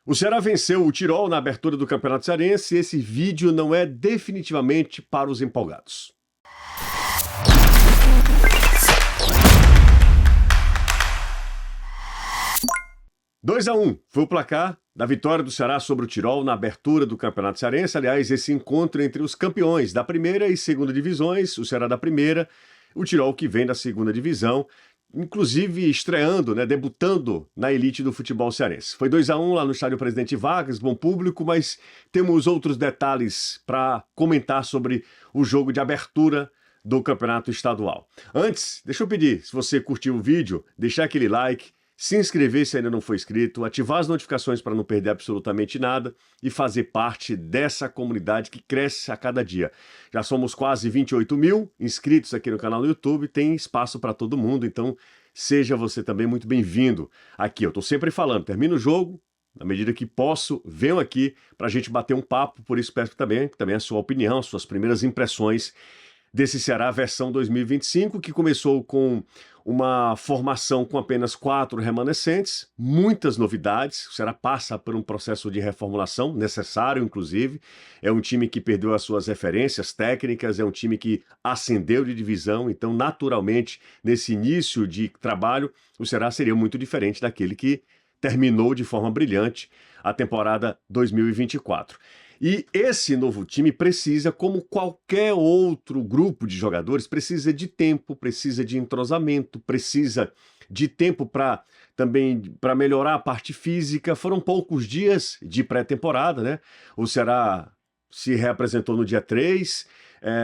O Ceará venceu o Tirol na abertura do Campeonato Cearense e esse vídeo não é definitivamente para os empolgados. Dois a 1 foi o placar da vitória do Ceará sobre o Tirol na abertura do Campeonato Cearense. Aliás, esse encontro entre os campeões da primeira e segunda divisões, o Ceará da primeira, o Tirol que vem da segunda divisão, inclusive estreando, debutando na elite do futebol cearense. Foi 2 a 1 lá no estádio Presidente Vargas, bom público, mas temos outros detalhes para comentar sobre o jogo de abertura do Campeonato Estadual. Antes, deixa eu pedir, se você curtiu o vídeo, deixar aquele like, se inscrever se ainda não for inscrito, ativar as notificações para não perder absolutamente nada e fazer parte dessa comunidade que cresce a cada dia. Já somos quase 28 mil inscritos aqui no canal do YouTube, tem espaço para todo mundo, então seja você também muito bem-vindo aqui. Eu estou sempre falando, termina o jogo, na medida que posso, venham aqui para a gente bater um papo, por isso peço também a sua opinião, as suas primeiras impressões desse Ceará versão 2025, que começou com uma formação com apenas 4 remanescentes, muitas novidades. O Ceará passa por um processo de reformulação, necessário inclusive. É um time que perdeu as suas referências técnicas, é um time que ascendeu de divisão, então naturalmente, nesse início de trabalho, o Ceará seria muito diferente daquele que terminou de forma brilhante a temporada 2024. E esse novo time precisa, como qualquer outro grupo de jogadores, precisa de tempo, precisa de entrosamento, precisa de tempo para melhorar a parte física. Foram poucos dias de pré-temporada, né? O Ceará se reapresentou no dia 3,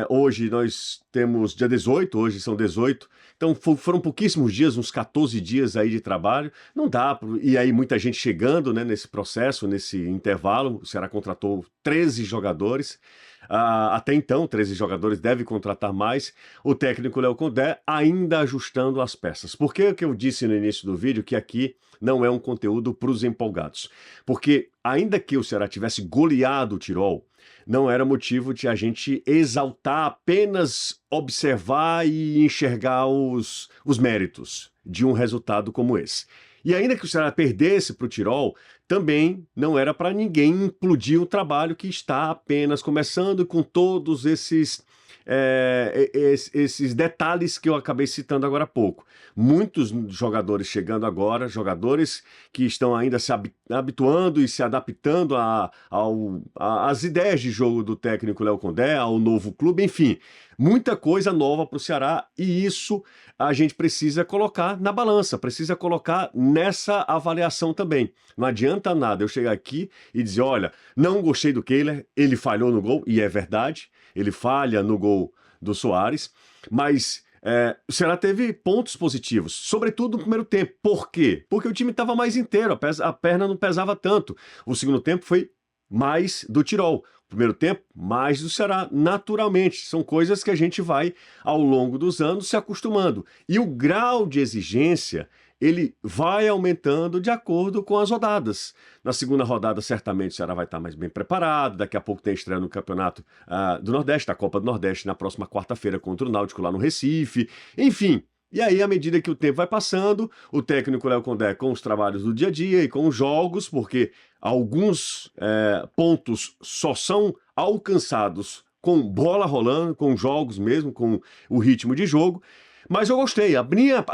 hoje nós temos dia 18, hoje são 18, então foram pouquíssimos dias, uns 14 dias aí de trabalho, não dá, e aí muita gente chegando, nesse processo, nesse intervalo. O Ceará contratou 13 jogadores, até então 13 jogadores, deve contratar mais, o técnico Léo Condé ainda ajustando as peças. Por que eu disse no início do vídeo que aqui não é um conteúdo para os empolgados? Porque ainda que o Ceará tivesse goleado o Tirol, não era motivo de a gente exaltar, apenas observar e enxergar os méritos de um resultado como esse. E ainda que o Ceará perdesse para o Tirol, também não era para ninguém implodir o trabalho que está apenas começando, com todos esses detalhes que eu acabei citando agora há pouco. Muitos jogadores chegando agora, jogadores que estão ainda se habituando e se adaptando às ideias de jogo do técnico Léo Condé, ao novo clube, enfim, muita coisa nova para o Ceará, e isso a gente precisa colocar na balança, precisa colocar nessa avaliação também. Não adianta nada eu chegar aqui e dizer, olha, não gostei do Kehler, ele falhou no gol, e é verdade, ele falha no gol do Soares, mas o Ceará teve pontos positivos, sobretudo no primeiro tempo. Por quê? Porque o time estava mais inteiro, a perna não pesava tanto. O segundo tempo foi mais do Tirol. O primeiro tempo, mais do Ceará, naturalmente. São coisas que a gente vai, ao longo dos anos, se acostumando. E o grau de exigência, ele vai aumentando de acordo com as rodadas. Na segunda rodada, certamente, o Ceará vai estar mais bem preparado. Daqui a pouco tem estreia no Campeonato do Nordeste, da Copa do Nordeste, na próxima quarta-feira contra o Náutico lá no Recife. Enfim, e aí, à medida que o tempo vai passando, o técnico Léo Condé com os trabalhos do dia a dia e com os jogos, porque alguns pontos só são alcançados com bola rolando, com jogos mesmo, com o ritmo de jogo. Mas eu gostei. A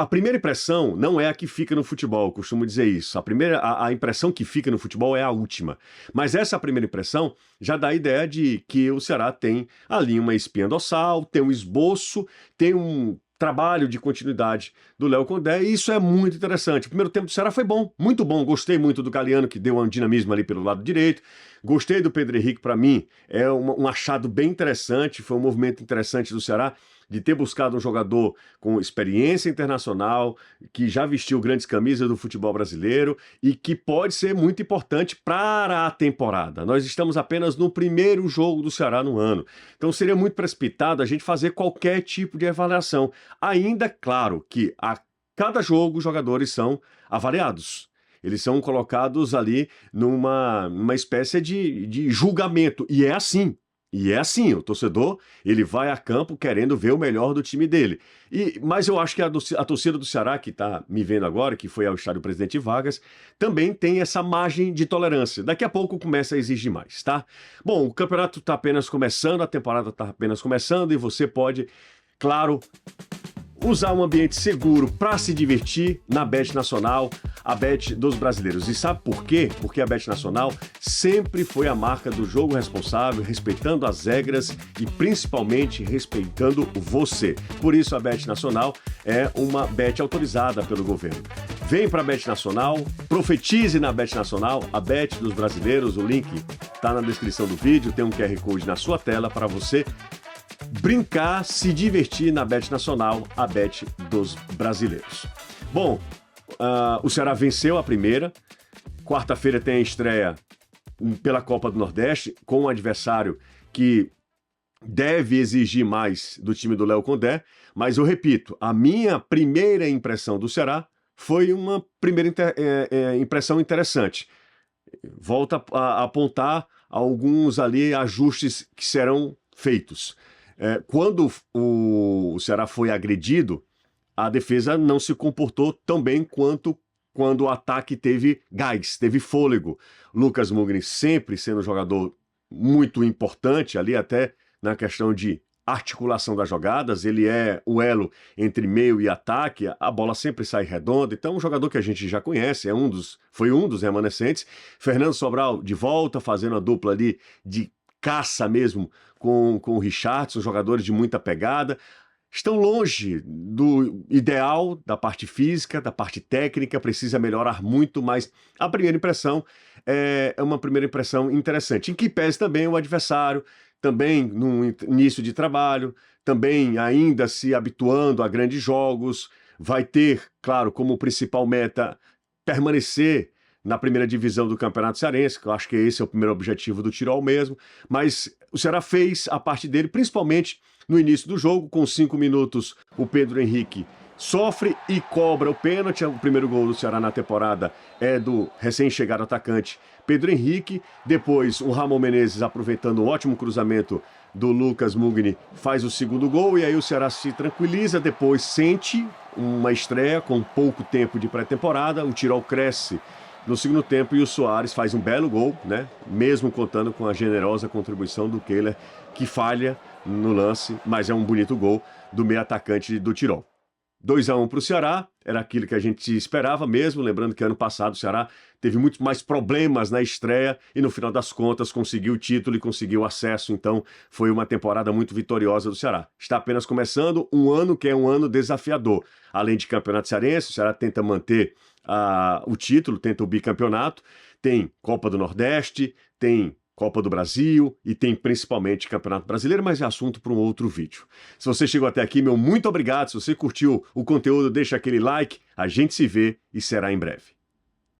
primeira impressão não é a que fica no futebol, eu costumo dizer isso. A impressão que fica no futebol é a última. Mas essa primeira impressão já dá a ideia de que o Ceará tem ali uma espinha dorsal, tem um esboço, tem um trabalho de continuidade do Léo Condé, e isso é muito interessante. O primeiro tempo do Ceará foi bom, muito bom. Gostei muito do Galeano, que deu um dinamismo ali pelo lado direito. Gostei do Pedro Henrique, para mim, é um achado bem interessante, foi um movimento interessante do Ceará, de ter buscado um jogador com experiência internacional, que já vestiu grandes camisas do futebol brasileiro e que pode ser muito importante para a temporada. Nós estamos apenas no primeiro jogo do Ceará no ano, então seria muito precipitado a gente fazer qualquer tipo de avaliação. Ainda, claro, que a cada jogo os jogadores são avaliados. Eles são colocados ali numa espécie de julgamento, e é assim. E é assim, o torcedor, ele vai a campo querendo ver o melhor do time dele. Mas eu acho que a torcida do Ceará, que está me vendo agora, que foi ao estádio Presidente Vargas, também tem essa margem de tolerância. Daqui a pouco começa a exigir mais, tá? Bom, o campeonato está apenas começando, a temporada está apenas começando e você pode, claro, usar um ambiente seguro para se divertir na Bet Nacional, a Bet dos brasileiros. E sabe por quê? Porque a Bet Nacional sempre foi a marca do jogo responsável, respeitando as regras e principalmente respeitando você. Por isso a Bet Nacional é uma Bet autorizada pelo governo. Vem para a Bet Nacional, profetize na Bet Nacional, a Bet dos brasileiros. O link está na descrição do vídeo, tem um QR Code na sua tela para você brincar, se divertir na Bet Nacional, a Bet dos brasileiros. Bom, o Ceará venceu a primeira. Quarta-feira tem a estreia pela Copa do Nordeste com um adversário que deve exigir mais do time do Léo Condé. Mas eu repito, a minha primeira impressão do Ceará foi uma primeira impressão interessante. Volta a apontar alguns ali ajustes que serão feitos. Quando o Ceará foi agredido, a defesa não se comportou tão bem quanto quando o ataque teve gás, teve fôlego. Lucas Mugni sempre sendo um jogador muito importante ali, até na questão de articulação das jogadas, ele é o elo entre meio e ataque, a bola sempre sai redonda, então um jogador que a gente já conhece, foi um dos remanescentes. Fernando Sobral de volta, fazendo a dupla ali de caça mesmo com o Richardson, jogadores de muita pegada. Estão longe do ideal da parte física, da parte técnica, precisa melhorar muito, mas a primeira impressão é uma primeira impressão interessante. Em que pese também o adversário, também no início de trabalho, também ainda se habituando a grandes jogos, vai ter, claro, como principal meta permanecer na primeira divisão do Campeonato Cearense, que eu acho que esse é o primeiro objetivo do Tirol mesmo, mas o Ceará fez a parte dele, principalmente no início do jogo, com 5 minutos, o Pedro Henrique sofre e cobra o pênalti. O primeiro gol do Ceará na temporada é do recém-chegado atacante Pedro Henrique. Depois, o Ramon Menezes, aproveitando o ótimo cruzamento do Lucas Mugni, faz o segundo gol e aí o Ceará se tranquiliza. Depois sente uma estreia com pouco tempo de pré-temporada, o Tirol cresce no segundo tempo e o Soares faz um belo gol, né? Mesmo contando com a generosa contribuição do Kehler, que falha no lance, mas é um bonito gol do meio atacante do Tirol. 2-1 para o Ceará, era aquilo que a gente esperava mesmo, lembrando que ano passado o Ceará teve muito mais problemas na estreia e no final das contas conseguiu o título e conseguiu acesso, então foi uma temporada muito vitoriosa do Ceará. Está apenas começando um ano que é um ano desafiador. Além de Campeonato Cearense, o Ceará tenta manter o título, tenta o bicampeonato, tem Copa do Nordeste, tem Copa do Brasil e tem principalmente Campeonato Brasileiro, mas é assunto para um outro vídeo. Se você chegou até aqui, meu muito obrigado. Se você curtiu o conteúdo, deixa aquele like. A gente se vê e será em breve.